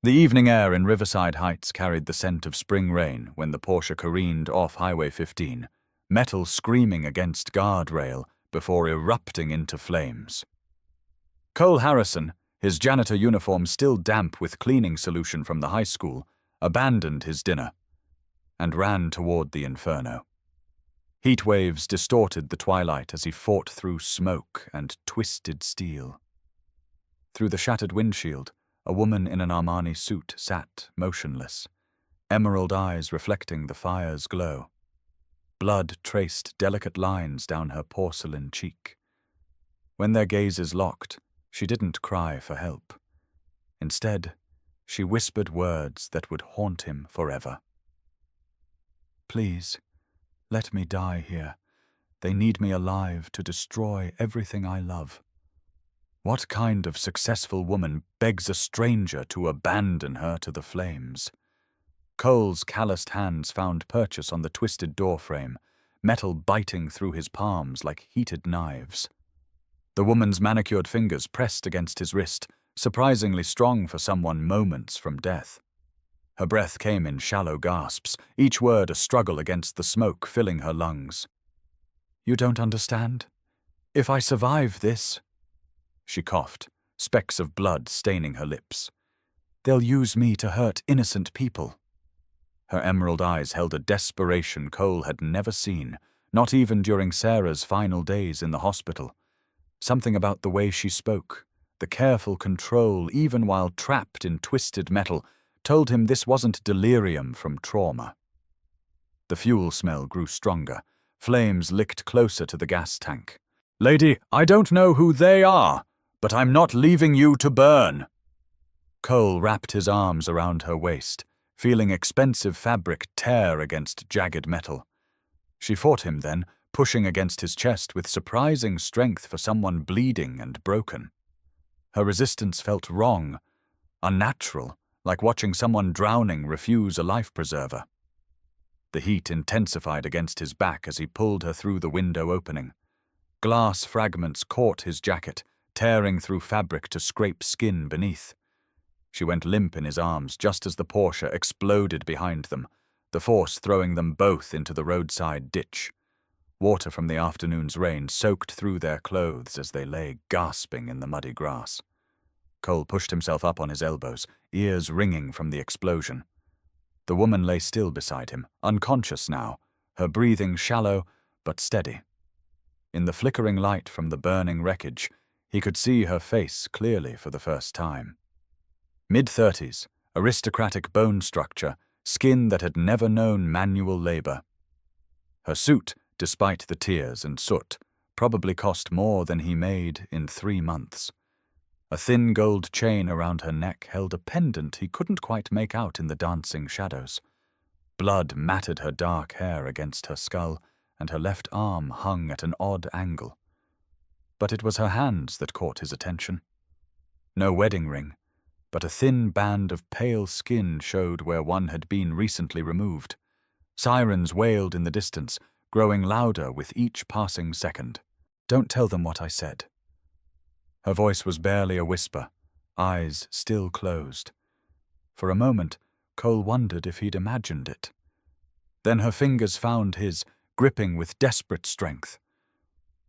The evening air in Riverside Heights carried the scent of spring rain when the Porsche careened off Highway 15, metal screaming against guardrail before erupting into flames. Cole Harrison, his janitor uniform still damp with cleaning solution from the high school, abandoned his dinner and ran toward the inferno. Heat waves distorted the twilight as he fought through smoke and twisted steel. Through the shattered windshield, a woman in an Armani suit sat motionless, emerald eyes reflecting the fire's glow. Blood traced delicate lines down her porcelain cheek. When their gazes locked, she didn't cry for help. Instead, she whispered words that would haunt him forever. "Please, let me die here. They need me alive to destroy everything I love." What kind of successful woman begs a stranger to abandon her to the flames? Cole's calloused hands found purchase on the twisted doorframe, metal biting through his palms like heated knives. The woman's manicured fingers pressed against his wrist, surprisingly strong for someone moments from death. Her breath came in shallow gasps, each word a struggle against the smoke filling her lungs. "You don't understand? If I survive this—" She coughed, specks of blood staining her lips. "They'll use me to hurt innocent people." Her emerald eyes held a desperation Cole had never seen, not even during Sarah's final days in the hospital. Something about the way she spoke, the careful control even while trapped in twisted metal, told him this wasn't delirium from trauma. The fuel smell grew stronger. Flames licked closer to the gas tank. "Lady, I don't know who they are, but I'm not leaving you to burn." Cole wrapped his arms around her waist, feeling expensive fabric tear against jagged metal. She fought him then, pushing against his chest with surprising strength for someone bleeding and broken. Her resistance felt wrong, unnatural, like watching someone drowning refuse a life preserver. The heat intensified against his back as he pulled her through the window opening. Glass fragments caught his jacket, tearing through fabric to scrape skin beneath. She went limp in his arms just as the Porsche exploded behind them, the force throwing them both into the roadside ditch. Water from the afternoon's rain soaked through their clothes as they lay gasping in the muddy grass. Cole pushed himself up on his elbows, ears ringing from the explosion. The woman lay still beside him, unconscious now, her breathing shallow but steady. In the flickering light from the burning wreckage, he could see her face clearly for the first time. Mid-30s, aristocratic bone structure, skin that had never known manual labor. Her suit, despite the tears and soot, probably cost more than he made in 3 months. A thin gold chain around her neck held a pendant he couldn't quite make out in the dancing shadows. Blood matted her dark hair against her skull, and her left arm hung at an odd angle. But it was her hands that caught his attention. No wedding ring, but a thin band of pale skin showed where one had been recently removed. Sirens wailed in the distance, growing louder with each passing second. "Don't tell them what I said." Her voice was barely a whisper, eyes still closed. For a moment, Cole wondered if he'd imagined it. Then her fingers found his, gripping with desperate strength.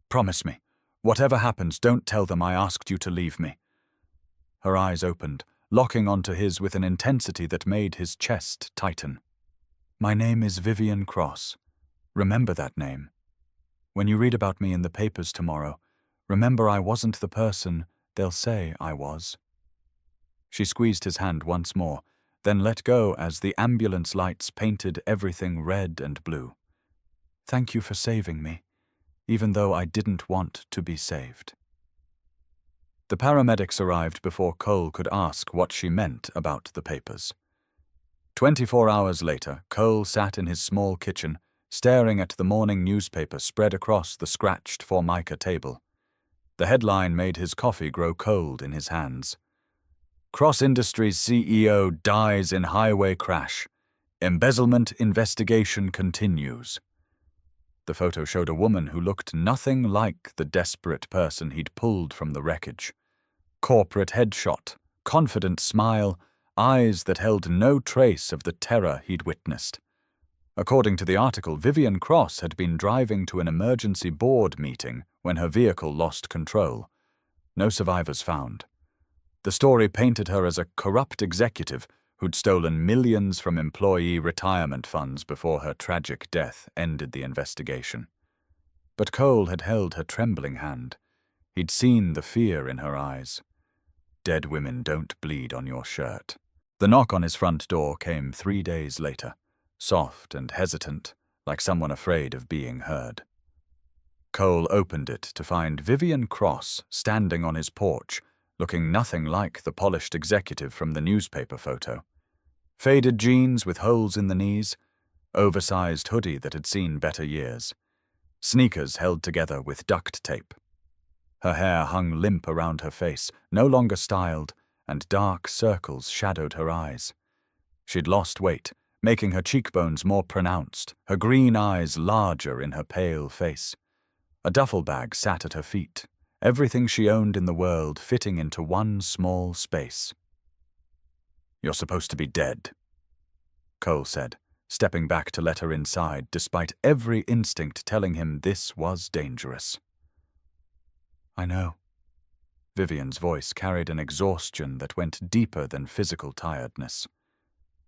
"Promise me, whatever happens, don't tell them I asked you to leave me." Her eyes opened, locking onto his with an intensity that made his chest tighten. "My name is Vivian Cross. Remember that name. When you read about me in the papers tomorrow, remember I wasn't the person they'll say I was." She squeezed his hand once more, then let go as the ambulance lights painted everything red and blue. "Thank you for saving me, even though I didn't want to be saved." The paramedics arrived before Cole could ask what she meant about the papers. 24 hours later, Cole sat in his small kitchen, staring at the morning newspaper spread across the scratched Formica table. The headline made his coffee grow cold in his hands. "Cross Industries CEO dies in highway crash. Embezzlement investigation continues." The photo showed a woman who looked nothing like the desperate person he'd pulled from the wreckage. Corporate headshot, confident smile, eyes that held no trace of the terror he'd witnessed. According to the article, Vivian Cross had been driving to an emergency board meeting when her vehicle lost control. No survivors found. The story painted her as a corrupt executive who'd stolen millions from employee retirement funds before her tragic death ended the investigation. But Cole had held her trembling hand. He'd seen the fear in her eyes. Dead women don't bleed on your shirt. The knock on his front door came 3 days later, soft and hesitant, like someone afraid of being heard. Cole opened it to find Vivian Cross standing on his porch, looking nothing like the polished executive from the newspaper photo. Faded jeans with holes in the knees, oversized hoodie that had seen better years, sneakers held together with duct tape. Her hair hung limp around her face, no longer styled, and dark circles shadowed her eyes. She'd lost weight, making her cheekbones more pronounced, her green eyes larger in her pale face. A duffel bag sat at her feet, everything she owned in the world fitting into one small space. "You're supposed to be dead," Cole said, stepping back to let her inside, despite every instinct telling him this was dangerous. "I know." Vivian's voice carried an exhaustion that went deeper than physical tiredness.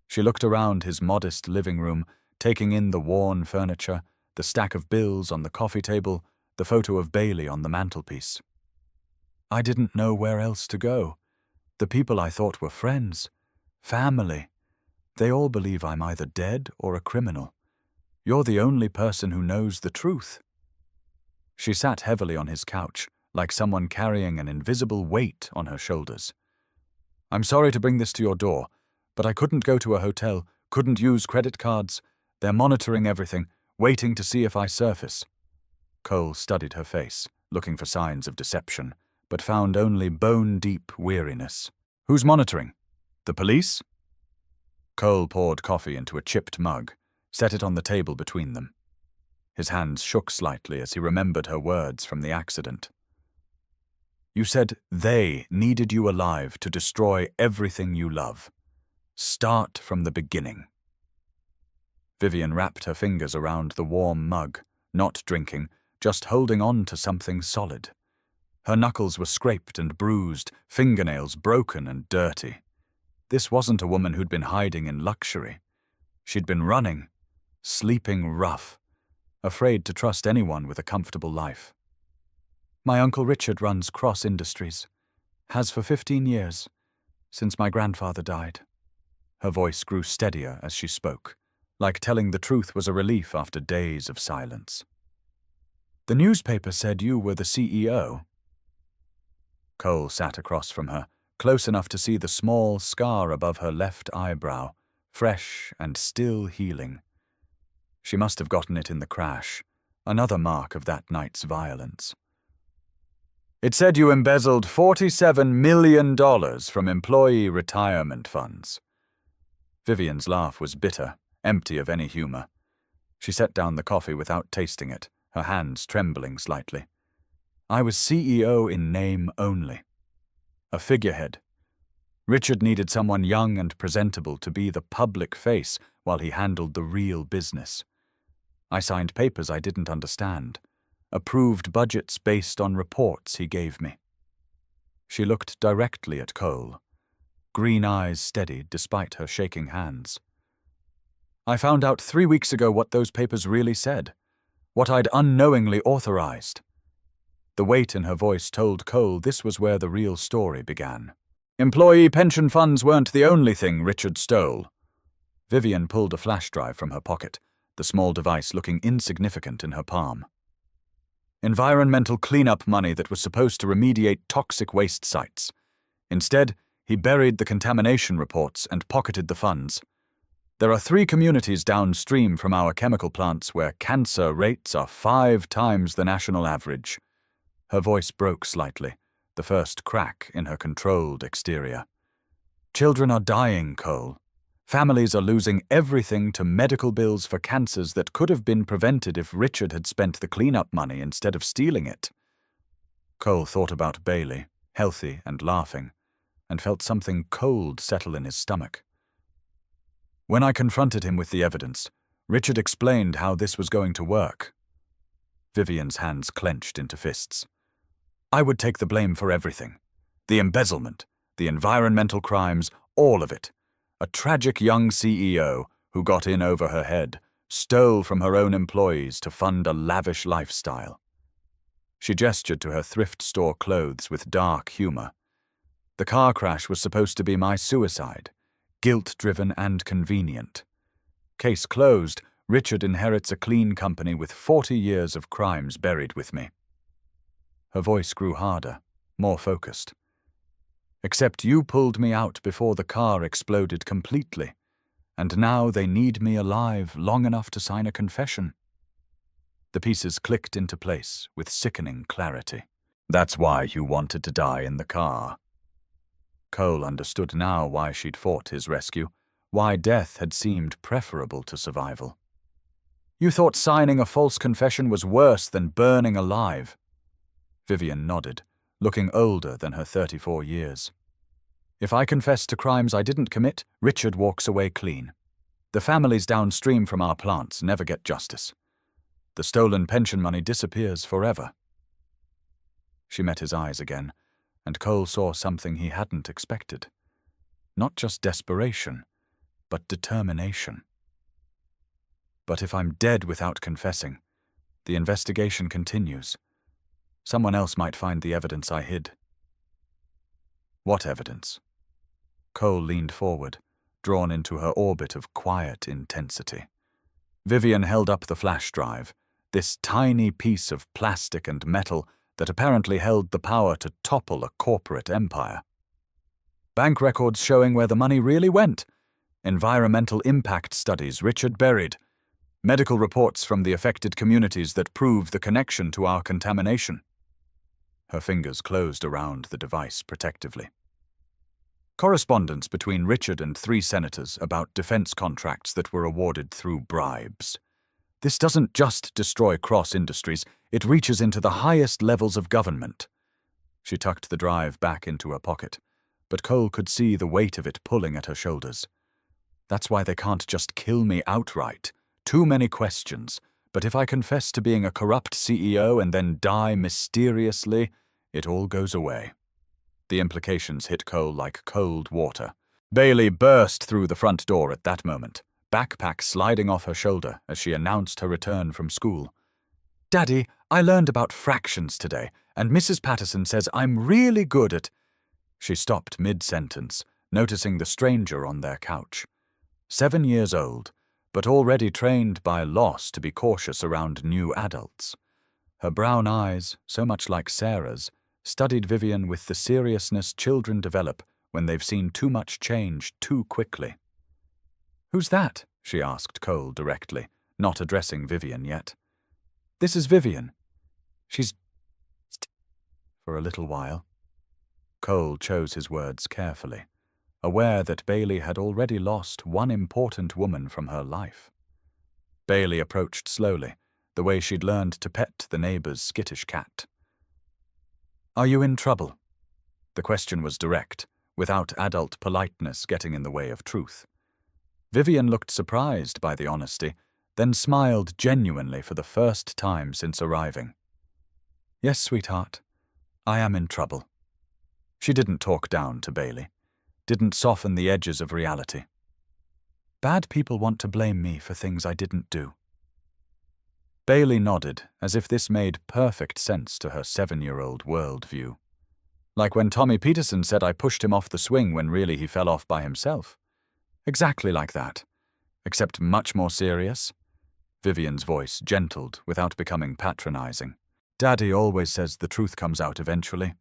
She looked around his modest living room, taking in the worn furniture, the stack of bills on the coffee table, the photo of Bailey on the mantelpiece. "I didn't know where else to go. The people I thought were friends, family, they all believe I'm either dead or a criminal. You're the only person who knows the truth." She sat heavily on his couch, like someone carrying an invisible weight on her shoulders. "I'm sorry to bring this to your door, but I couldn't go to a hotel, couldn't use credit cards. They're monitoring everything, waiting to see if I surface." Cole studied her face, looking for signs of deception, but found only bone-deep weariness. "Who's monitoring? The police?" Cole poured coffee into a chipped mug, set it on the table between them. His hands shook slightly as he remembered her words from the accident. "You said they needed you alive to destroy everything you love. Start from the beginning." Vivian wrapped her fingers around the warm mug, not drinking, just holding on to something solid. Her knuckles were scraped and bruised, fingernails broken and dirty. This wasn't a woman who'd been hiding in luxury. She'd been running, sleeping rough, afraid to trust anyone with a comfortable life. "My Uncle Richard runs Cross Industries. Has for 15 years, since my grandfather died." Her voice grew steadier as she spoke, like telling the truth was a relief after days of silence. "The newspaper said you were the CEO." Cole sat across from her, close enough to see the small scar above her left eyebrow, fresh and still healing. She must have gotten it in the crash, another mark of that night's violence. "It said you embezzled $47 million from employee retirement funds." Vivian's laugh was bitter, empty of any humor. She set down the coffee without tasting it, her hands trembling slightly. "I was CEO in name only. A figurehead. Richard needed someone young and presentable to be the public face while he handled the real business. I signed papers I didn't understand, approved budgets based on reports he gave me." She looked directly at Cole, green eyes steady despite her shaking hands. "I found out 3 weeks ago what those papers really said, what I'd unknowingly authorized." The weight in her voice told Cole this was where the real story began. "Employee pension funds weren't the only thing Richard stole." Vivian pulled a flash drive from her pocket, the small device looking insignificant in her palm. "Environmental cleanup money that was supposed to remediate toxic waste sites. Instead, he buried the contamination reports and pocketed the funds. There are 3 communities downstream from our chemical plants where cancer rates are 5 times the national average." Her voice broke slightly, the first crack in her controlled exterior. "Children are dying, Cole. Families are losing everything to medical bills for cancers that could have been prevented if Richard had spent the cleanup money instead of stealing it." Cole thought about Bailey, healthy and laughing, and felt something cold settle in his stomach. When I confronted him with the evidence, Richard explained how this was going to work. Vivian's hands clenched into fists. I would take the blame for everything. The embezzlement, the environmental crimes, all of it. A tragic young CEO who got in over her head, stole from her own employees to fund a lavish lifestyle. She gestured to her thrift store clothes with dark humor. The car crash was supposed to be my suicide, guilt-driven and convenient. Case closed, Richard inherits a clean company with 40 years of crimes buried with me. Her voice grew harder, more focused. Except you pulled me out before the car exploded completely, and now they need me alive long enough to sign a confession. The pieces clicked into place with sickening clarity. That's why you wanted to die in the car. Cole understood now why she'd fought his rescue, why death had seemed preferable to survival. You thought signing a false confession was worse than burning alive. Vivian nodded, looking older than her 34 years. If I confess to crimes I didn't commit, Richard walks away clean. The families downstream from our plants never get justice. The stolen pension money disappears forever. She met his eyes again, and Cole saw something he hadn't expected. Not just desperation, but determination. But if I'm dead without confessing, the investigation continues. Someone else might find the evidence I hid. What evidence? Cole leaned forward, drawn into her orbit of quiet intensity. Vivian held up the flash drive, this tiny piece of plastic and metal that apparently held the power to topple a corporate empire. Bank records showing where the money really went. Environmental impact studies Richard buried. Medical reports from the affected communities that prove the connection to our contamination. Her fingers closed around the device protectively. Correspondence between Richard and 3 senators about defense contracts that were awarded through bribes. This doesn't just destroy cross-industries, it reaches into the highest levels of government. She tucked the drive back into her pocket, but Cole could see the weight of it pulling at her shoulders. That's why they can't just kill me outright. Too many questions. But if I confess to being a corrupt CEO and then die mysteriously, it all goes away. The implications hit Cole like cold water. Bailey burst through the front door at that moment, backpack sliding off her shoulder as she announced her return from school. Daddy, I learned about fractions today, and Mrs. Patterson says I'm really good at... She stopped mid-sentence, noticing the stranger on their couch. 7 years old, but already trained by loss to be cautious around new adults. Her brown eyes, so much like Sarah's, studied Vivian with the seriousness children develop when they've seen too much change too quickly. Who's that? She asked Cole directly, not addressing Vivian yet. This is Vivian. She's... For a little while. Cole chose his words carefully, aware that Bailey had already lost one important woman from her life. Bailey approached slowly, the way she'd learned to pet the neighbor's skittish cat. Are you in trouble? The question was direct, without adult politeness getting in the way of truth. Vivian looked surprised by the honesty, then smiled genuinely for the first time since arriving. Yes, sweetheart, I am in trouble. She didn't talk down to Bailey, didn't soften the edges of reality. Bad people want to blame me for things I didn't do. Bailey nodded, as if this made perfect sense to her 7-year-old worldview. Like when Tommy Peterson said I pushed him off the swing when really he fell off by himself. Exactly like that, except much more serious. Vivian's voice gentled without becoming patronizing. Daddy always says the truth comes out eventually.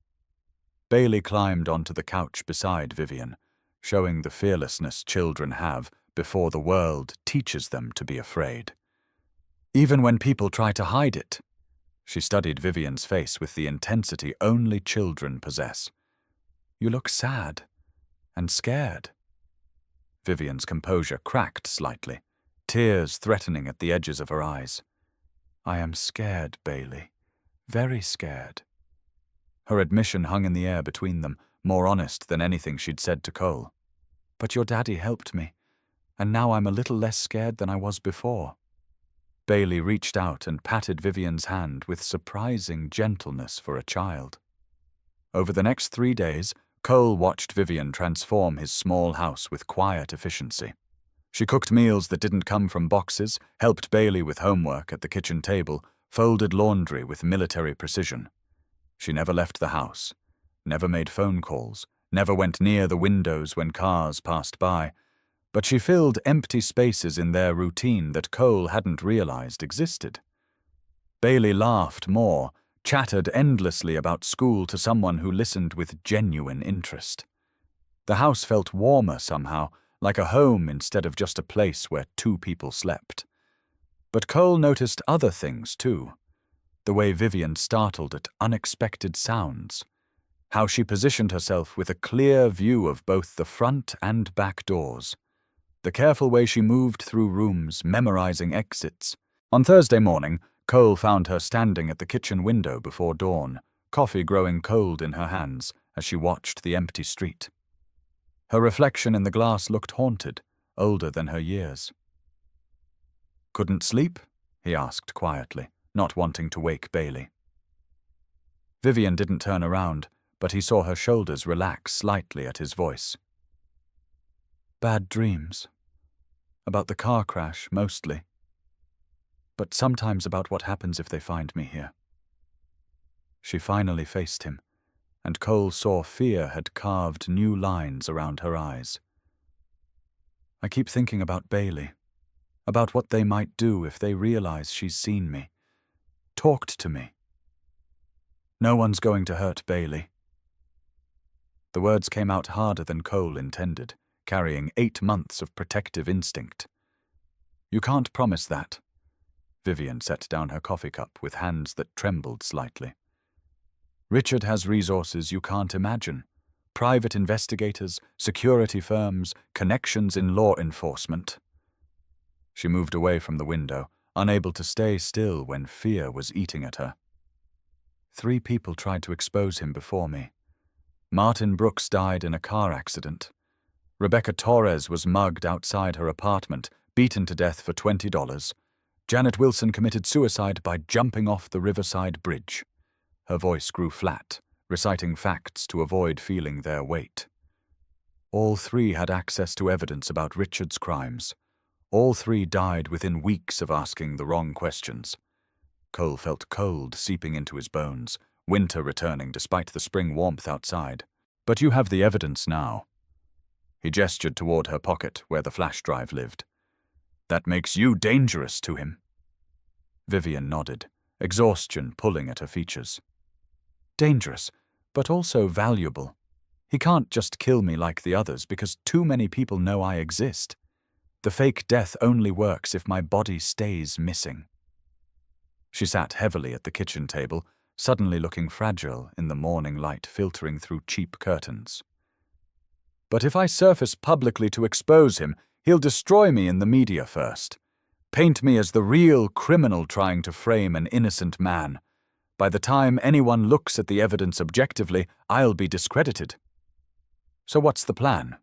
Bailey climbed onto the couch beside Vivian, showing the fearlessness children have before the world teaches them to be afraid. Even when people try to hide it. She studied Vivian's face with the intensity only children possess. You look sad and scared. Vivian's composure cracked slightly, tears threatening at the edges of her eyes. I am scared, Bailey. Very scared. Her admission hung in the air between them, more honest than anything she'd said to Cole. "But your daddy helped me, and now I'm a little less scared than I was before." Bailey reached out and patted Vivian's hand with surprising gentleness for a child. Over the next 3 days, Cole watched Vivian transform his small house with quiet efficiency. She cooked meals that didn't come from boxes, helped Bailey with homework at the kitchen table, folded laundry with military precision. She never left the house, never made phone calls, never went near the windows when cars passed by, but she filled empty spaces in their routine that Cole hadn't realized existed. Bailey laughed more, chattered endlessly about school to someone who listened with genuine interest. The house felt warmer somehow, like a home instead of just a place where 2 people slept. But Cole noticed other things too. The way Vivian startled at unexpected sounds. How she positioned herself with a clear view of both the front and back doors. The careful way she moved through rooms, memorizing exits. On Thursday morning, Cole found her standing at the kitchen window before dawn, coffee growing cold in her hands as she watched the empty street. Her reflection in the glass looked haunted, older than her years. "Couldn't sleep?" he asked quietly, not wanting to wake Bailey. Vivian didn't turn around, but he saw her shoulders relax slightly at his voice. "Bad dreams. About the car crash, mostly. But sometimes about what happens if they find me here." She finally faced him, and Cole saw fear had carved new lines around her eyes. "I keep thinking about Bailey, about what they might do if they realize she's seen me, talked to me. No one's going to hurt Bailey." The words came out harder than Cole intended, carrying 8 months of protective instinct. "You can't promise that." Vivian set down her coffee cup with hands that trembled slightly. "Richard has resources you can't imagine. Private investigators, security firms, connections in law enforcement." She moved away from the window, unable to stay still when fear was eating at her. 3 people tried to expose him before me. Martin Brooks died in a car accident. Rebecca Torres was mugged outside her apartment, beaten to death for $20. Janet Wilson committed suicide by jumping off the Riverside Bridge. Her voice grew flat, reciting facts to avoid feeling their weight. All 3 had access to evidence about Richard's crimes. All 3 died within weeks of asking the wrong questions. Cole felt cold seeping into his bones, winter returning despite the spring warmth outside. "But you have the evidence now." He gestured toward her pocket where the flash drive lived. "That makes you dangerous to him." Vivian nodded, exhaustion pulling at her features. "Dangerous, but also valuable. He can't just kill me like the others because too many people know I exist. The fake death only works if my body stays missing." She sat heavily at the kitchen table, suddenly looking fragile in the morning light filtering through cheap curtains. "But if I surface publicly to expose him, he'll destroy me in the media first. Paint me as the real criminal trying to frame an innocent man. By the time anyone looks at the evidence objectively, I'll be discredited. So what's the plan?"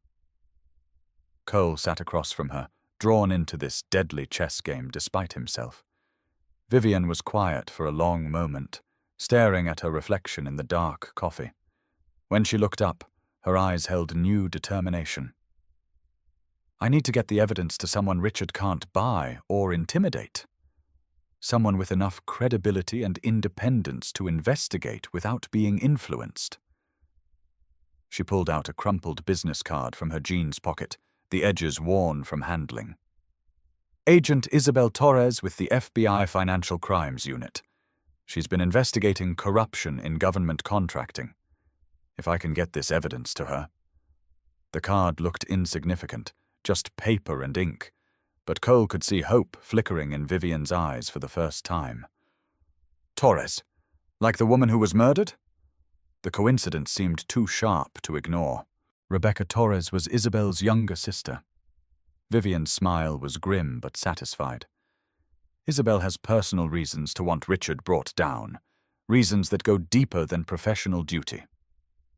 Cole sat across from her, drawn into this deadly chess game despite himself. Vivian was quiet for a long moment, staring at her reflection in the dark coffee. When she looked up, her eyes held new determination. "I need to get the evidence to someone Richard can't buy or intimidate. Someone with enough credibility and independence to investigate without being influenced." She pulled out a crumpled business card from her jeans pocket, the edges worn from handling. "Agent Isabel Torres with the FBI Financial Crimes Unit. She's been investigating corruption in government contracting. If I can get this evidence to her." The card looked insignificant, just paper and ink, but Cole could see hope flickering in Vivian's eyes for the first time. "Torres? Like the woman who was murdered?" The coincidence seemed too sharp to ignore. Rebecca Torres was Isabel's younger sister. Vivian's smile was grim but satisfied. "Isabel has personal reasons to want Richard brought down, reasons that go deeper than professional duty."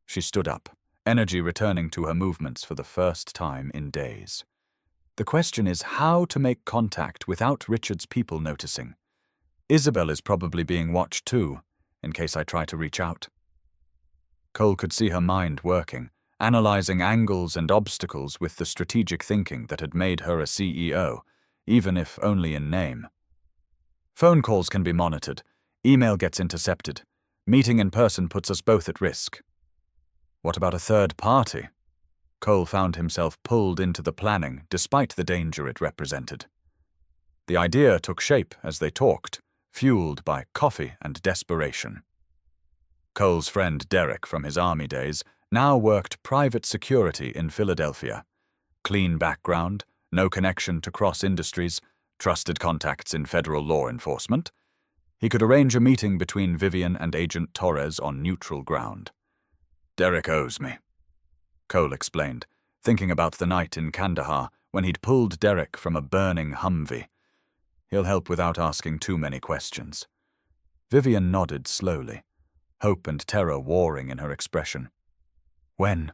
She stood up, energy returning to her movements for the first time in days. The question is how to make contact without Richard's people noticing. Isabel is probably being watched too, in case I try to reach out. Cole could see her mind working, analyzing angles and obstacles with the strategic thinking that had made her a CEO, even if only in name. Phone calls can be monitored, email gets intercepted, meeting in person puts us both at risk. What about a third party? Cole found himself pulled into the planning despite the danger it represented. The idea took shape as they talked, fueled by coffee and desperation. Cole's friend Derek from his army days now worked private security in Philadelphia. Clean background, no connection to cross-industries, trusted contacts in federal law enforcement. He could arrange a meeting between Vivian and Agent Torres on neutral ground. Derek owes me, Cole explained, thinking about the night in Kandahar when he'd pulled Derek from a burning Humvee. He'll help without asking too many questions. Vivian nodded slowly, hope and terror warring in her expression. When?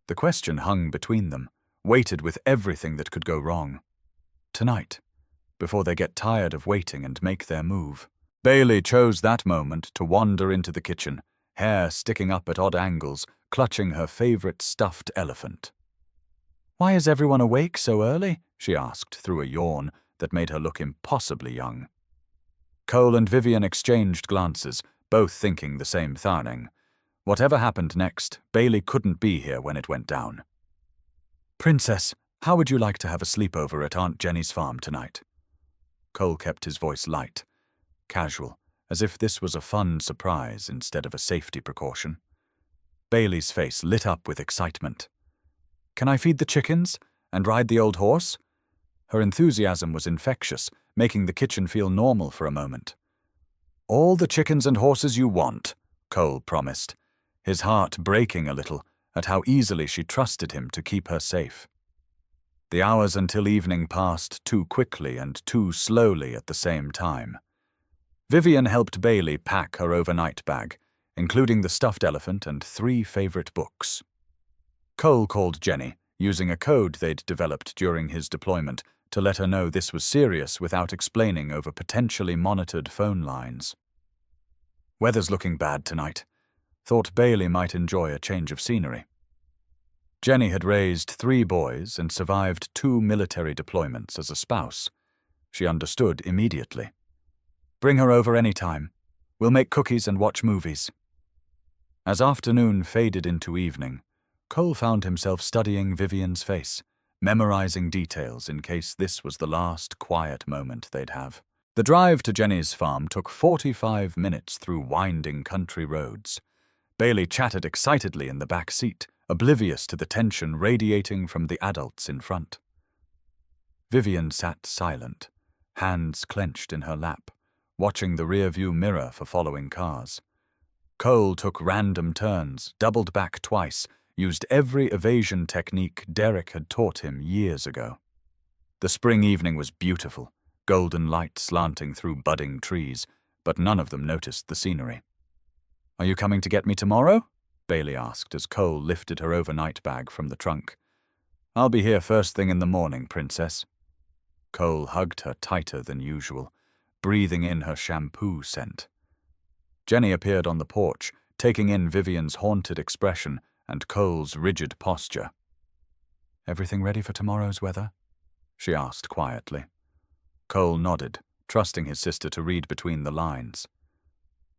The question hung between them, weighted with everything that could go wrong. Tonight, before they get tired of waiting and make their move. Bailey chose that moment to wander into the kitchen, hair sticking up at odd angles, clutching her favorite stuffed elephant. Why is everyone awake so early? She asked through a yawn that made her look impossibly young. Cole and Vivian exchanged glances, both thinking the same thing. Whatever happened next, Bailey couldn't be here when it went down. Princess, how would you like to have a sleepover at Aunt Jenny's farm tonight? Cole kept his voice light, casual, as if this was a fun surprise instead of a safety precaution. Bailey's face lit up with excitement. Can I feed the chickens and ride the old horse? Her enthusiasm was infectious, making the kitchen feel normal for a moment. All the chickens and horses you want, Cole promised, his heart breaking a little at how easily she trusted him to keep her safe. The hours until evening passed too quickly and too slowly at the same time. Vivian helped Bailey pack her overnight bag, including the stuffed elephant and 3 favorite books. Cole called Jenny, using a code they'd developed during his deployment, to let her know this was serious without explaining over potentially monitored phone lines. Weather's looking bad tonight. Thought Bailey might enjoy a change of scenery. Jenny had raised 3 boys and survived 2 military deployments as a spouse. She understood immediately. Bring her over any time. We'll make cookies and watch movies. As afternoon faded into evening, Cole found himself studying Vivian's face, memorizing details in case this was the last quiet moment they'd have. The drive to Jenny's farm took 45 minutes through winding country roads. Bailey chatted excitedly in the back seat, oblivious to the tension radiating from the adults in front. Vivian sat silent, hands clenched in her lap, watching the rearview mirror for following cars. Cole took random turns, doubled back twice, used every evasion technique Derek had taught him years ago. The spring evening was beautiful, golden light slanting through budding trees, but none of them noticed the scenery. Are you coming to get me tomorrow? Bailey asked as Cole lifted her overnight bag from the trunk. I'll be here first thing in the morning, Princess. Cole hugged her tighter than usual, breathing in her shampoo scent. Jenny appeared on the porch, taking in Vivian's haunted expression and Cole's rigid posture. Everything ready for tomorrow's weather? She asked quietly. Cole nodded, trusting his sister to read between the lines.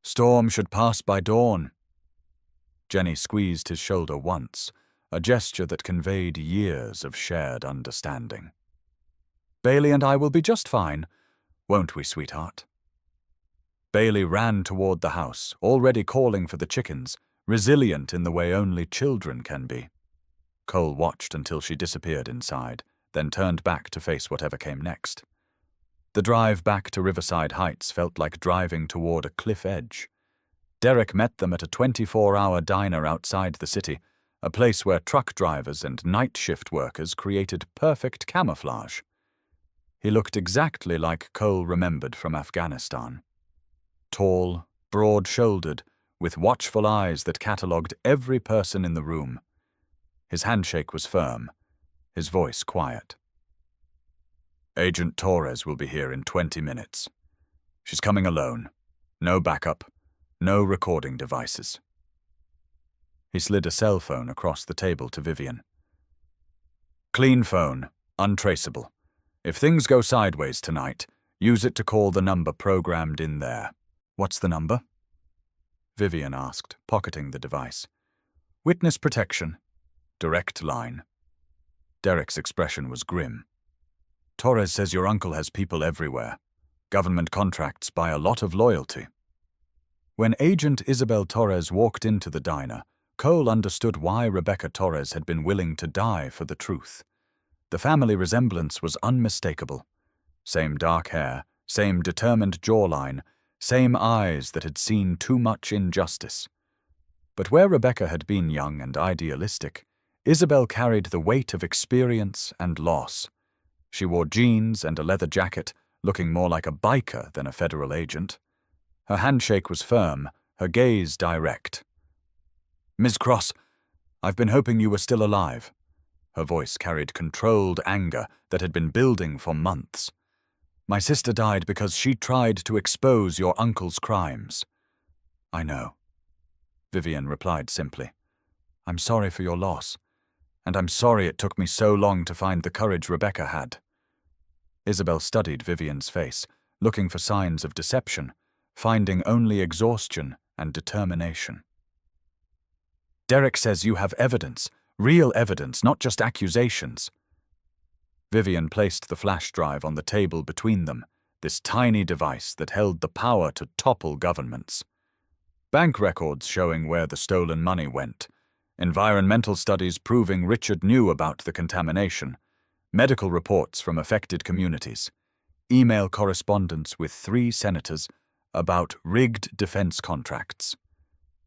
Storm should pass by dawn. Jenny squeezed his shoulder once, a gesture that conveyed years of shared understanding. Bailey and I will be just fine, won't we, sweetheart? Bailey ran toward the house, already calling for the chickens, resilient in the way only children can be. Cole watched until she disappeared inside, then turned back to face whatever came next. The drive back to Riverside Heights felt like driving toward a cliff edge. Derek met them at a 24-hour diner outside the city, a place where truck drivers and night shift workers created perfect camouflage. He looked exactly like Cole remembered from Afghanistan. Tall, broad-shouldered, with watchful eyes that catalogued every person in the room. His handshake was firm, his voice quiet. Agent Torres will be here in 20 minutes. She's coming alone. No backup, no recording devices. He slid a cell phone across the table to Vivian. Clean phone, untraceable. If things go sideways tonight, use it to call the number programmed in there. What's the number? Vivian asked, pocketing the device. Witness protection. Direct line. Derek's expression was grim. Torres says your uncle has people everywhere. Government contracts buy a lot of loyalty. When Agent Isabel Torres walked into the diner, Cole understood why Rebecca Torres had been willing to die for the truth. The family resemblance was unmistakable. Same dark hair, same determined jawline, same eyes that had seen too much injustice. But where Rebecca had been young and idealistic, Isabel carried the weight of experience and loss. She wore jeans and a leather jacket, looking more like a biker than a federal agent. Her handshake was firm, her gaze direct. Ms. Cross, I've been hoping you were still alive. Her voice carried controlled anger that had been building for months. My sister died because she tried to expose your uncle's crimes. I know. Vivian replied simply. I'm sorry for your loss, and I'm sorry it took me so long to find the courage Rebecca had. Isabel studied Vivian's face, looking for signs of deception, finding only exhaustion and determination. Derek says you have evidence, real evidence, not just accusations. Vivian placed the flash drive on the table between them, this tiny device that held the power to topple governments. Bank records showing where the stolen money went, environmental studies proving Richard knew about the contamination, medical reports from affected communities, email correspondence with 3 senators about rigged defense contracts.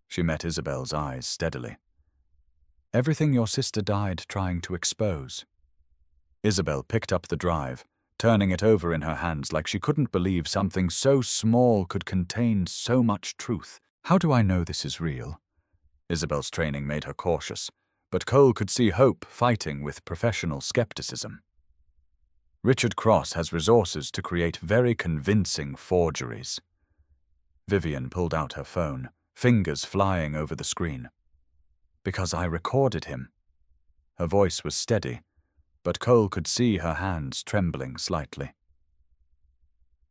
She met Isabel's eyes steadily. Everything your sister died trying to expose. Isabel picked up the drive, turning it over in her hands like she couldn't believe something so small could contain so much truth. How do I know this is real? Isabel's training made her cautious, but Cole could see hope fighting with professional skepticism. Richard Cross has resources to create very convincing forgeries. Vivian pulled out her phone, fingers flying over the screen. Because I recorded him. Her voice was steady, but Cole could see her hands trembling slightly.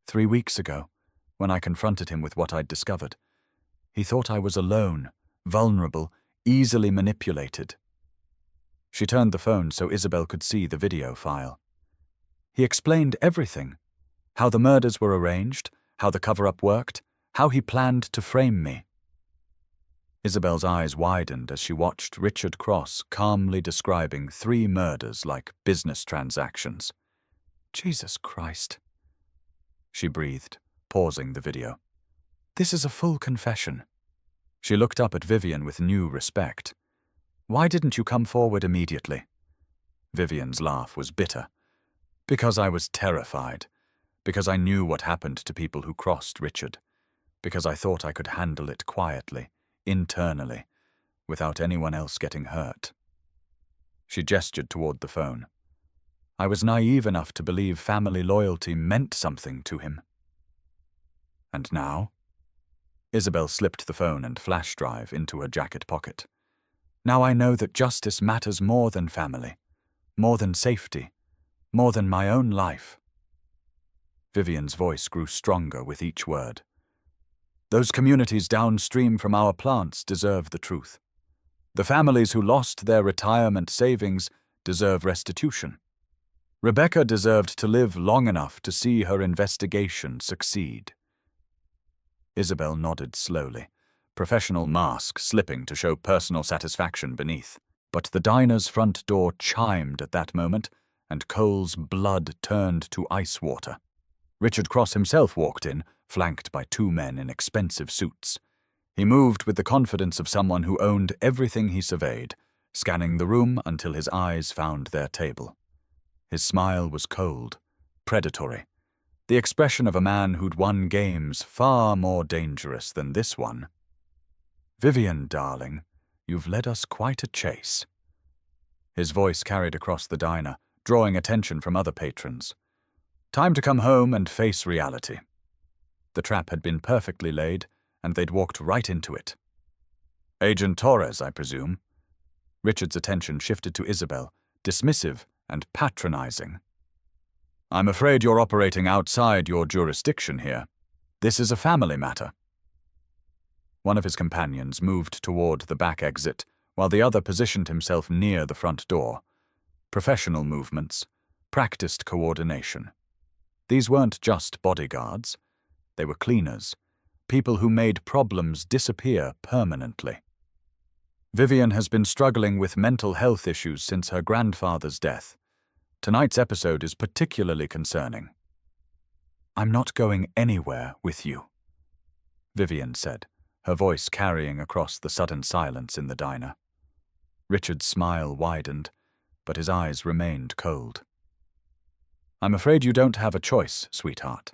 3 weeks ago, when I confronted him with what I'd discovered, he thought I was alone, vulnerable, easily manipulated. She turned the phone so Isabel could see the video file. He explained everything, how the murders were arranged, how the cover-up worked, how he planned to frame me. Isabel's eyes widened as she watched Richard Cross calmly describing 3 murders like business transactions. Jesus Christ, she breathed, pausing the video. This is a full confession. She looked up at Vivian with new respect. Why didn't you come forward immediately? Vivian's laugh was bitter. Because I was terrified. Because I knew what happened to people who crossed Richard. Because I thought I could handle it quietly, internally, without anyone else getting hurt. She gestured toward the phone. I was naive enough to believe family loyalty meant something to him. And now? Isabel slipped the phone and flash drive into her jacket pocket. Now I know that justice matters more than family, more than safety, more than my own life. Vivian's voice grew stronger with each word. Those communities downstream from our plants deserve the truth. The families who lost their retirement savings deserve restitution. Rebecca deserved to live long enough to see her investigation succeed. Isabel nodded slowly, professional mask slipping to show personal satisfaction beneath. But the diner's front door chimed at that moment, and Cole's blood turned to ice water. Richard Cross himself walked in, flanked by 2 men in expensive suits. He moved with the confidence of someone who owned everything he surveyed, scanning the room until his eyes found their table. His smile was cold, predatory, the expression of a man who'd won games far more dangerous than this one. Vivian, darling, you've led us quite a chase. His voice carried across the diner, drawing attention from other patrons. Time to come home and face reality. The trap had been perfectly laid, and they'd walked right into it. Agent Torres, I presume. Richard's attention shifted to Isabel, dismissive and patronizing. I'm afraid you're operating outside your jurisdiction here. This is a family matter. One of his companions moved toward the back exit, while the other positioned himself near the front door. Professional movements, practiced coordination. These weren't just bodyguards. They were cleaners, people who made problems disappear permanently. Vivian has been struggling with mental health issues since her grandfather's death. Tonight's episode is particularly concerning. I'm not going anywhere with you, Vivian said, her voice carrying across the sudden silence in the diner. Richard's smile widened, but his eyes remained cold. I'm afraid you don't have a choice, sweetheart.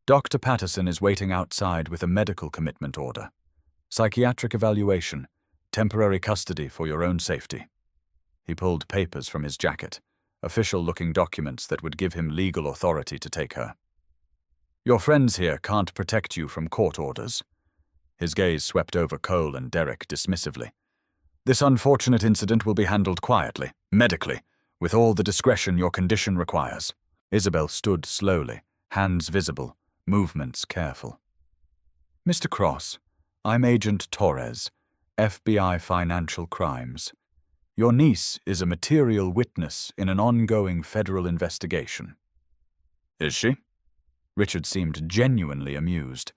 Dr. Patterson is waiting outside with a medical commitment order. Psychiatric evaluation, temporary custody for your own safety. He pulled papers from his jacket, official-looking documents that would give him legal authority to take her. Your friends here can't protect you from court orders. His gaze swept over Cole and Derek dismissively. This unfortunate incident will be handled quietly, medically, with all the discretion your condition requires. Isabel stood slowly, hands visible, movements careful. Mr. Cross, I'm Agent Torres, FBI Financial Crimes. Your niece is a material witness in an ongoing federal investigation. Is she? Richard seemed genuinely amused.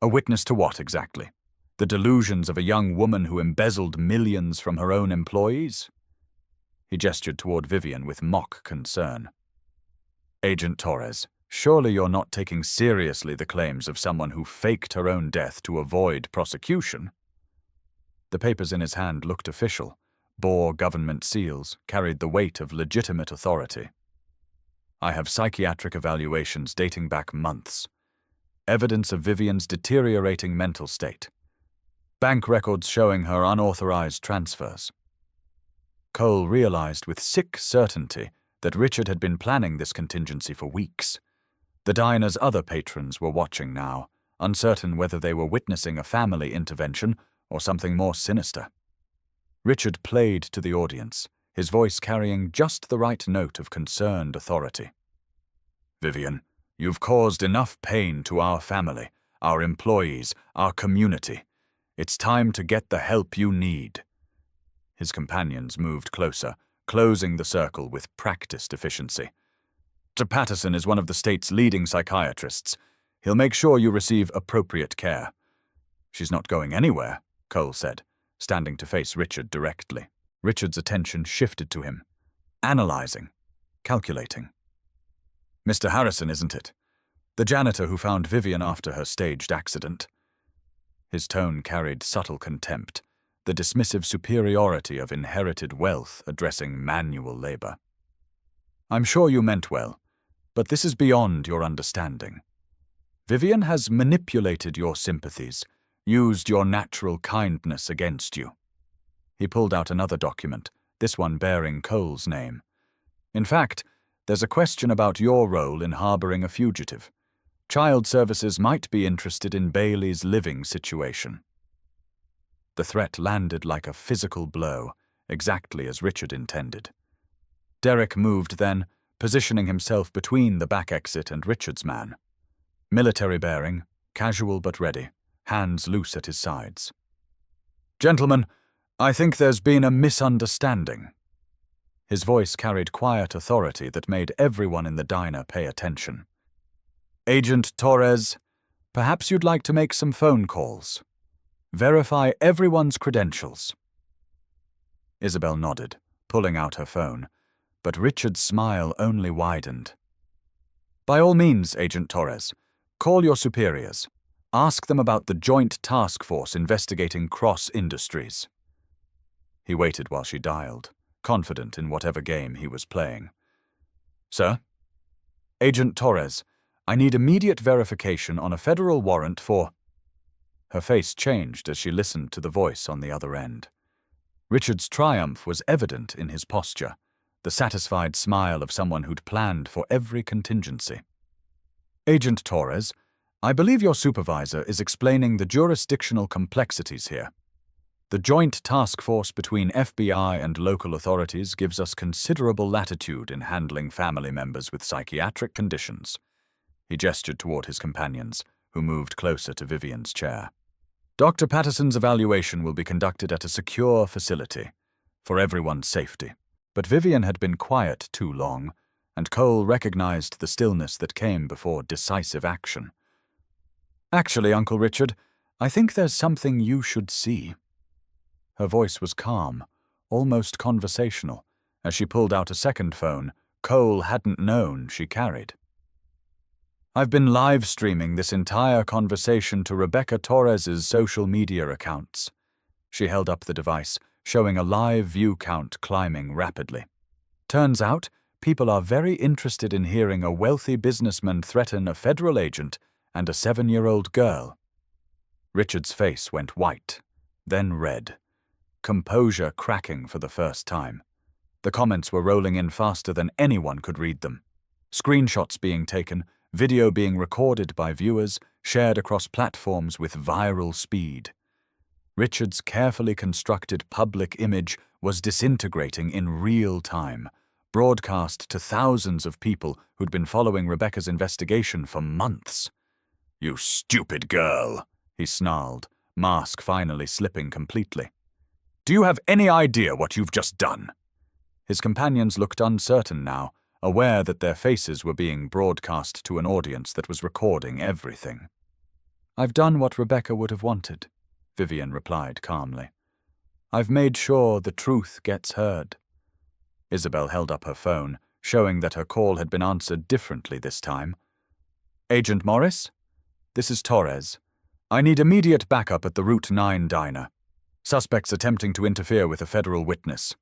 A witness to what exactly? The delusions of a young woman who embezzled millions from her own employees? He gestured toward Vivian with mock concern. Agent Torres, surely you're not taking seriously the claims of someone who faked her own death to avoid prosecution? The papers in his hand looked official, bore government seals, carried the weight of legitimate authority. I have psychiatric evaluations dating back months. Evidence of Vivian's deteriorating mental state. Bank records showing her unauthorized transfers. Cole realized with sick certainty that Richard had been planning this contingency for weeks. The diner's other patrons were watching now, uncertain whether they were witnessing a family intervention or something more sinister. Richard played to the audience, his voice carrying just the right note of concerned authority. Vivian, you've caused enough pain to our family, our employees, our community. It's time to get the help you need. His companions moved closer, closing the circle with practiced efficiency. Dr. Patterson is one of the state's leading psychiatrists. He'll make sure you receive appropriate care. She's not going anywhere, Cole said, standing to face Richard directly. Richard's attention shifted to him, analyzing, calculating. Mr. Harrison, isn't it? The janitor who found Vivian after her staged accident. His tone carried subtle contempt, the dismissive superiority of inherited wealth addressing manual labor. I'm sure you meant well, but this is beyond your understanding. Vivian has manipulated your sympathies, used your natural kindness against you. He pulled out another document, this one bearing Cole's name. In fact, there's a question about your role in harboring a fugitive. Child Services might be interested in Bailey's living situation. The threat landed like a physical blow, exactly as Richard intended. Derek moved then, positioning himself between the back exit and Richard's man. Military bearing, casual but ready, hands loose at his sides. Gentlemen, I think there's been a misunderstanding. His voice carried quiet authority that made everyone in the diner pay attention. Agent Torres, perhaps you'd like to make some phone calls. Verify everyone's credentials. Isabel nodded, pulling out her phone, but Richard's smile only widened. By all means, Agent Torres, call your superiors. Ask them about the joint task force investigating Cross Industries. He waited while she dialed, confident in whatever game he was playing. Sir? Agent Torres, I need immediate verification on a federal warrant for... Her face changed as she listened to the voice on the other end. Richard's triumph was evident in his posture, the satisfied smile of someone who'd planned for every contingency. "Agent Torres, I believe your supervisor is explaining the jurisdictional complexities here. The joint task force between FBI and local authorities gives us considerable latitude in handling family members with psychiatric conditions." He gestured toward his companions, who moved closer to Vivian's chair. "Dr. Patterson's evaluation will be conducted at a secure facility, for everyone's safety." But Vivian had been quiet too long, and Cole recognized the stillness that came before decisive action. "Actually, Uncle Richard, I think there's something you should see." Her voice was calm, almost conversational, as she pulled out a second phone Cole hadn't known she carried. "I've been live-streaming this entire conversation to Rebecca Torres's social media accounts." She held up the device, showing a live view count climbing rapidly. "Turns out, people are very interested in hearing a wealthy businessman threaten a federal agent and a 7-year-old girl." Richard's face went white, then red, composure cracking for the first time. The comments were rolling in faster than anyone could read them. Screenshots being taken, video being recorded by viewers, shared across platforms with viral speed. Richard's carefully constructed public image was disintegrating in real time, broadcast to thousands of people who'd been following Rebecca's investigation for months. "You stupid girl," he snarled, mask finally slipping completely. "Do you have any idea what you've just done?" His companions looked uncertain now, aware that their faces were being broadcast to an audience that was recording everything. "I've done what Rebecca would have wanted," Vivian replied calmly. "I've made sure the truth gets heard." Isabel held up her phone, showing that her call had been answered differently this time. "Agent Morris? This is Torres. I need immediate backup at the Route 9 diner. Suspects attempting to interfere with a federal witness."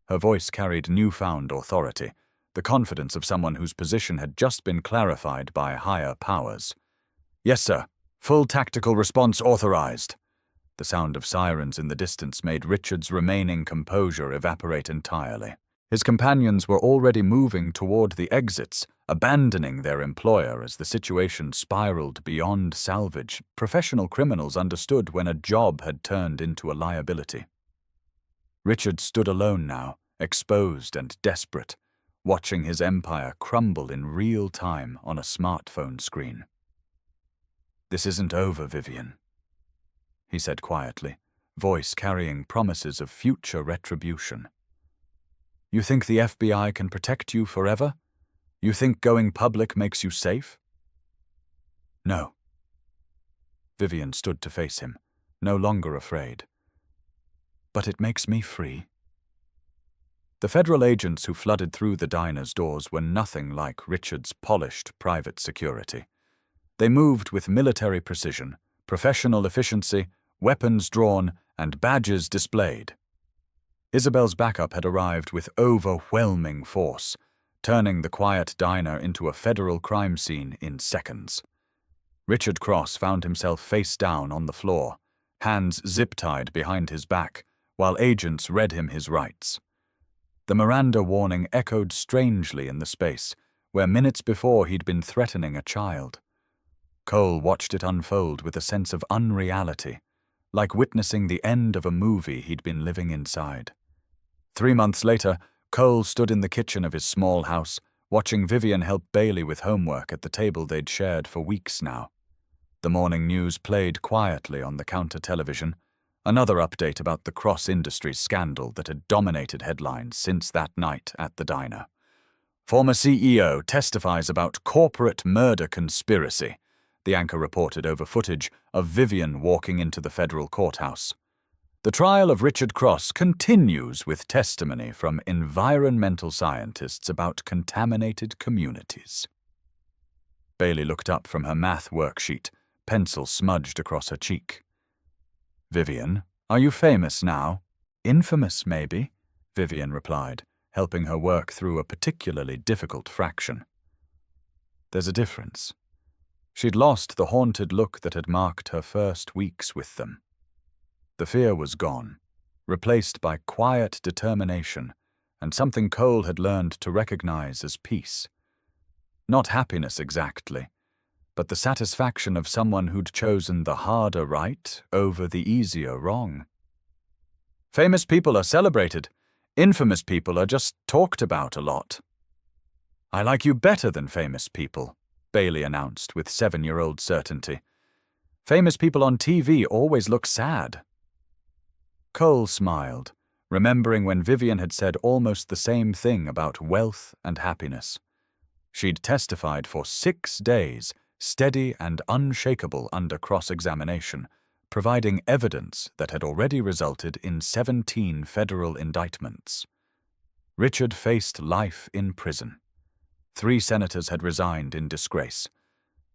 Her voice carried newfound authority, the confidence of someone whose position had just been clarified by higher powers. "Yes, sir. Full tactical response authorized." The sound of sirens in the distance made Richard's remaining composure evaporate entirely. His companions were already moving toward the exits, abandoning their employer as the situation spiraled beyond salvage. Professional criminals understood when a job had turned into a liability. Richard stood alone now, exposed and desperate, watching his empire crumble in real time on a smartphone screen. "This isn't over, Vivian," he said quietly, voice carrying promises of future retribution. "You think the FBI can protect you forever? You think going public makes you safe?" "No." Vivian stood to face him, no longer afraid. "But it makes me free." The federal agents who flooded through the diner's doors were nothing like Richard's polished private security. They moved with military precision, professional efficiency, weapons drawn, and badges displayed. Isabel's backup had arrived with overwhelming force, turning the quiet diner into a federal crime scene in seconds. Richard Cross found himself face down on the floor, hands zip-tied behind his back, while agents read him his rights. The Miranda warning echoed strangely in the space, where minutes before he'd been threatening a child. Cole watched it unfold with a sense of unreality, like witnessing the end of a movie he'd been living inside. 3 months later, Cole stood in the kitchen of his small house, watching Vivian help Bailey with homework at the table they'd shared for weeks now. The morning news played quietly on the counter television, another update about the Cross Industries scandal that had dominated headlines since that night at the diner. "Former CEO testifies about corporate murder conspiracy," the anchor reported over footage of Vivian walking into the federal courthouse. "The trial of Richard Cross continues with testimony from environmental scientists about contaminated communities." Bailey looked up from her math worksheet, pencil smudged across her cheek. "Vivian, are you famous now?" "Infamous, maybe," Vivian replied, helping her work through a particularly difficult fraction. There's a difference. She'd lost the haunted look that had marked her first weeks with them. The fear was gone. replaced by quiet determination and something Cole had learned to recognize as peace. Not happiness exactly, but the satisfaction of someone who'd chosen the harder right over the easier wrong. Famous people are celebrated. Infamous people are just talked about a lot. I like you better than famous people, Bailey announced with 7-year-old certainty. Famous people on TV always look sad. Cole smiled, remembering when Vivian had said almost the same thing about wealth and happiness. She'd testified for 6 days, steady and unshakable under cross-examination, providing evidence that had already resulted in 17 federal indictments. Richard faced life in prison. 3 senators had resigned in disgrace.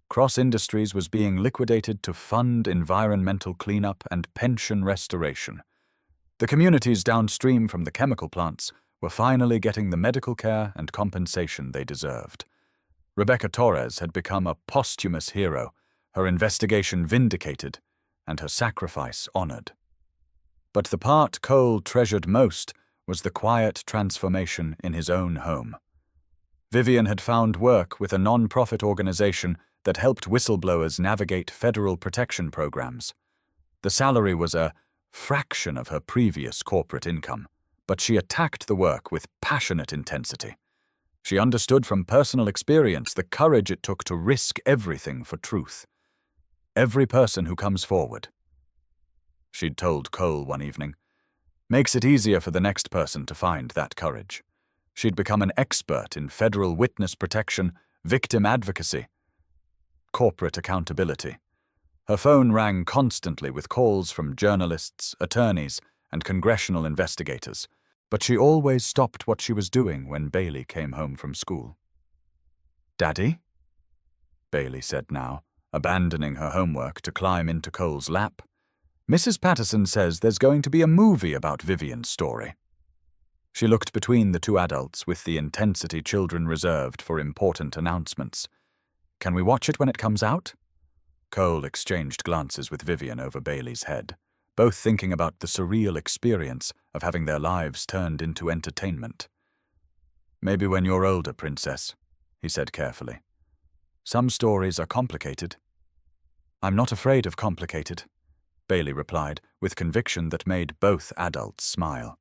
Cross Industries was being liquidated to fund environmental cleanup and pension restoration. The communities downstream from the chemical plants were finally getting the medical care and compensation they deserved. Rebecca Torres had become a posthumous hero, her investigation vindicated, and her sacrifice honored. But the part Cole treasured most was the quiet transformation in his own home. Vivian had found work with a non-profit organization that helped whistleblowers navigate federal protection programs. The salary was a fraction of her previous corporate income, but she attacked the work with passionate intensity. She understood from personal experience the courage it took to risk everything for truth. Every person who comes forward, she'd told Cole one evening, makes it easier for the next person to find that courage. She'd become an expert in federal witness protection, victim advocacy, corporate accountability. Her phone rang constantly with calls from journalists, attorneys, and congressional investigators, but she always stopped what she was doing when Bailey came home from school. "Daddy?" Bailey said now, abandoning her homework to climb into Cole's lap. "Mrs. Patterson says there's going to be a movie about Vivian's story." She looked between the 2 adults with the intensity children reserved for important announcements. "Can we watch it when it comes out?" Cole exchanged glances with Vivian over Bailey's head, both thinking about the surreal experience of having their lives turned into entertainment. "Maybe when you're older, Princess," he said carefully. "Some stories are complicated." "I'm not afraid of complicated," Bailey replied, with conviction that made both adults smile.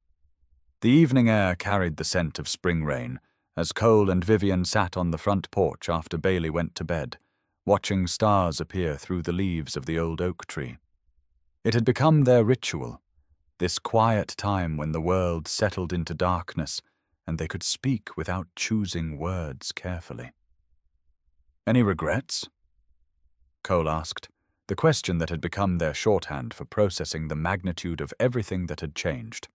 The evening air carried the scent of spring rain as Cole and Vivian sat on the front porch after Bailey went to bed, watching stars appear through the leaves of the old oak tree. It had become their ritual, this quiet time when the world settled into darkness and they could speak without choosing words carefully. "Any regrets?" Cole asked, the question that had become their shorthand for processing the magnitude of everything that had changed.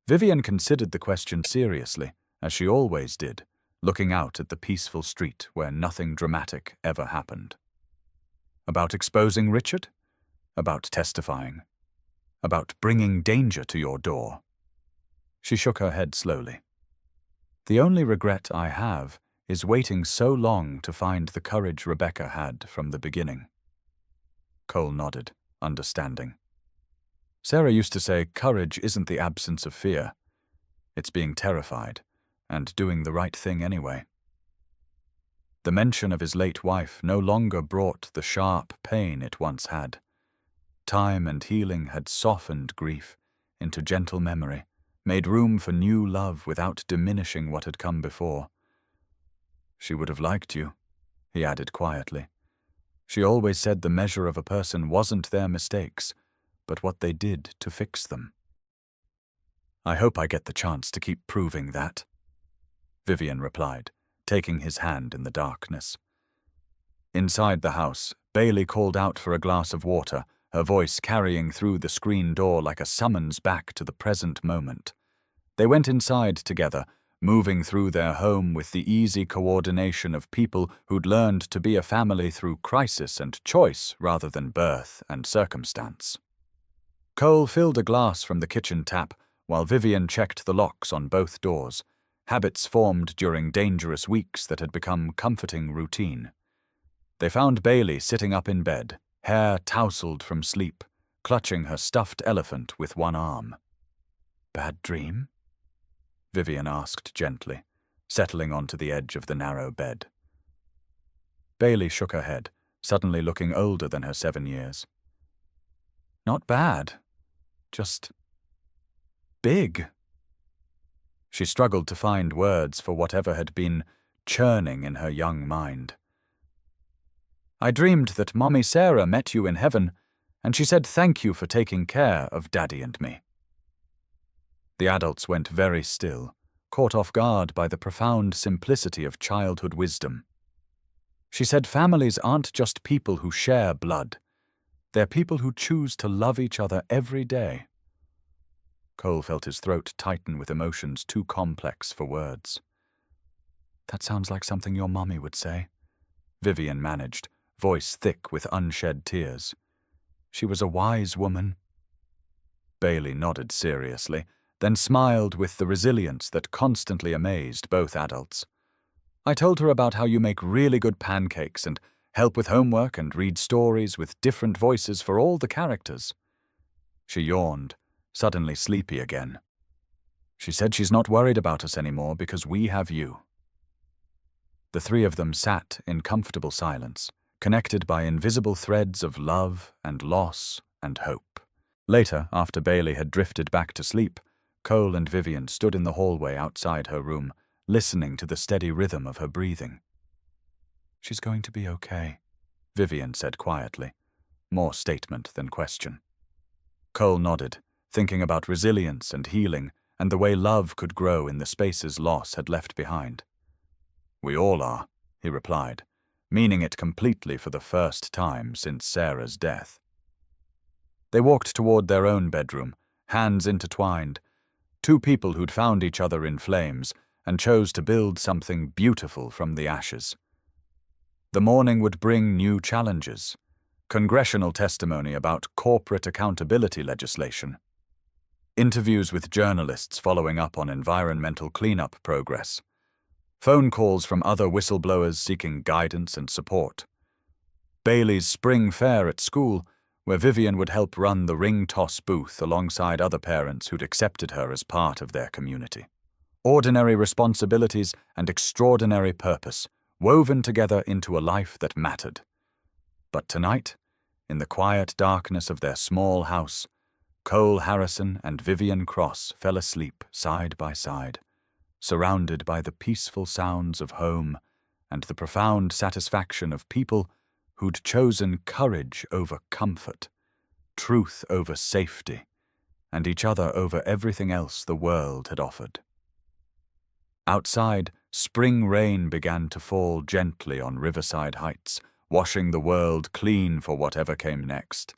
Vivian considered the question seriously, as she always did, looking out at the peaceful street where nothing dramatic ever happened. "About exposing Richard? About testifying? About bringing danger to your door?" She shook her head slowly. "The only regret I have is waiting so long to find the courage Rebecca had from the beginning." Cole nodded, understanding. Sarah used to say courage isn't the absence of fear. It's being terrified and doing the right thing anyway. The mention of his late wife no longer brought the sharp pain it once had. Time and healing had softened grief into gentle memory, made room for new love without diminishing what had come before. "She would have liked you," he added quietly. "She always said the measure of a person wasn't their mistakes, but what they did to fix them." "I hope I get the chance to keep proving that," Vivian replied, taking his hand in the darkness. Inside the house, Bailey called out for a glass of water, her voice carrying through the screen door like a summons back to the present moment. They went inside together, moving through their home with the easy coordination of people who'd learned to be a family through crisis and choice rather than birth and circumstance. Cole filled a glass from the kitchen tap while Vivian checked the locks on both doors, habits formed during dangerous weeks that had become comforting routine. They found Bailey sitting up in bed, hair tousled from sleep, clutching her stuffed elephant with one arm. "Bad dream?" Vivian asked gently, settling onto the edge of the narrow bed. Bailey shook her head, suddenly looking older than her 7 years. "Not bad. Just big." She struggled to find words for whatever had been churning in her young mind. "I dreamed that Mommy Sarah met you in heaven, and she said thank you for taking care of Daddy and me." The adults went very still, caught off guard by the profound simplicity of childhood wisdom. She said families aren't just people who share blood. They're people who choose to love each other every day. Cole felt his throat tighten with emotions too complex for words. "That sounds like something your mommy would say," Vivian managed, voice thick with unshed tears. "She was a wise woman." Bailey nodded seriously, then smiled with the resilience that constantly amazed both adults. "I told her about how you make really good pancakes and help with homework and read stories with different voices for all the characters." She yawned, suddenly sleepy again. "She said she's not worried about us anymore because we have you." The three of them sat in comfortable silence, connected by invisible threads of love and loss and hope. Later, after Bailey had drifted back to sleep, Cole and Vivian stood in the hallway outside her room, listening to the steady rhythm of her breathing. "She's going to be okay," Vivian said quietly, more statement than question. Cole nodded, thinking about resilience and healing and the way love could grow in the spaces loss had left behind. "We all are," he replied, meaning it completely for the first time since Sarah's death. They walked toward their own bedroom, hands intertwined, two people who'd found each other in flames and chose to build something beautiful from the ashes. The morning would bring new challenges, congressional testimony about corporate accountability legislation, interviews with journalists following up on environmental cleanup progress, phone calls from other whistleblowers seeking guidance and support, Bailey's spring fair at school, where Vivian would help run the ring toss booth alongside other parents who'd accepted her as part of their community. Ordinary responsibilities and extraordinary purpose, woven together into a life that mattered. But tonight, in the quiet darkness of their small house, Cole Harrison and Vivian Cross fell asleep side by side, surrounded by the peaceful sounds of home and the profound satisfaction of people who'd chosen courage over comfort, truth over safety, and each other over everything else the world had offered. Outside, spring rain began to fall gently on Riverside Heights, washing the world clean for whatever came next.